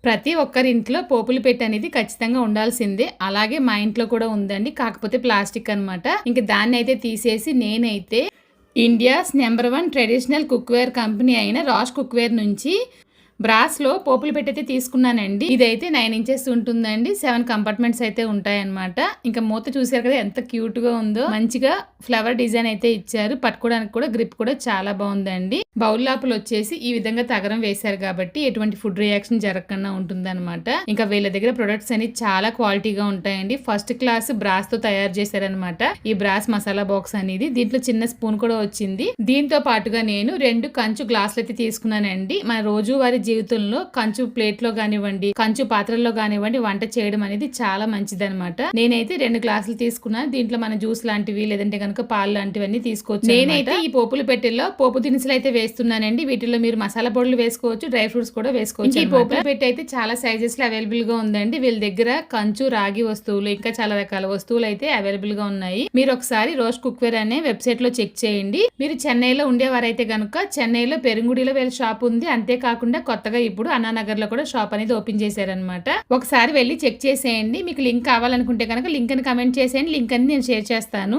ప్రతి ఒక్కరింట్లో పోపుల పెట్టె అనేది ఖచ్చితంగా ఉండాల్సిందే. అలాగే మా ఇంట్లో కూడా ఉందండి. కాకపోతే ప్లాస్టిక్ అనమాట. ఇంక దాన్నైతే తీసేసి నేనైతే India's number 1 traditional cookware company అయిన రాష్ కుక్వేర్ నుంచి బ్రాస్లో పోపులు పెట్టయితే తీసుకున్నానండి. ఇదైతే 9 ఇంచెస్ ఉంటుందండి. 7 కంపార్ట్మెంట్స్ అయితే ఉంటాయన్నమాట. ఇంకా మూత చూసారు కదా ఎంత క్యూట్ గా ఉందో. మంచిగా ఫ్లవర్ డిజైన్ అయితే ఇచ్చారు. పట్టుకోవడానికి కూడా గ్రిప్ కూడా చాలా బాగుందండి. బౌల్ లోపల వచ్చేసి ఈ విధంగా తగరం వేశారు కాబట్టి ఎటువంటి ఫుడ్ రియాక్షన్ జరగకుండా ఉంటుందన్నమాట. ఇంకా వీళ్ళ దగ్గర ప్రొడక్ట్స్ అనేవి చాలా క్వాలిటీగా ఉంటాయండి. ఫస్ట్ క్లాస్ బ్రాస్ తో తయారు చేశారనమాట ఈ బ్రాస్ మసాలా బాక్స్ అనేది. దీంట్లో చిన్న స్పూన్ కూడా వచ్చింది. దీంతో పాటుగా నేను 2 కంచు గ్లాసులు అయితే తీసుకున్నానండి. మన రోజువారీ జీవితంలో కంచు ప్లేట్ లో కానివ్వండి, కంచు పాత్రల్లో కానివ్వండి వంట చేయడం అనేది చాలా మంచిదన్నమాట. నేనైతే 2 గ్లాసులు తీసుకున్నాను. దీంట్లో మన జ్యూస్ లాంటివి లేదంటే కనుక పాలు లాంటివన్నీ తీసుకోవచ్చు. నేనైతే ఈ పోపుల పెట్టెల్లో పోపు దినుసులు అయితే వేస్తున్నానండి. వీటిలో మీరు మసాలా పొడులు వేసుకోవచ్చు, డ్రై ఫ్రూట్స్ కూడా వేసుకోవచ్చు. ఈ పోపుల పెట్టె అయితే చాలా సైజెస్ లో అవైలబుల్ గా ఉందండి. వీళ్ళ దగ్గర కంచు, రాగి వస్తువులు ఇంకా చాలా రకాల వస్తువులు అయితే అవైలబుల్ గా ఉన్నాయి. మీరు ఒకసారి రోజ్ కుక్వేర్ అనే వెబ్సైట్ లో చెక్ చేయండి. మీరు చెన్నైలో ఉండేవారైతే గనుక చెన్నైలో పెరుగుడిలో వీళ్ళ షాప్ ఉంది. అంతేకాకుండా కొత్తగా ఇప్పుడు అన్నానగర్ లో కూడా షాప్ అనేది ఓపెన్ చేశారనమాట. ఒకసారి వెళ్ళి చెక్ చేసేయండి. మీకు లింక్ కావాలనుకుంటే కనుక లింక్ అని కమెంట్ చేసేయండి. లింక్ అని నేను షేర్ చేస్తాను.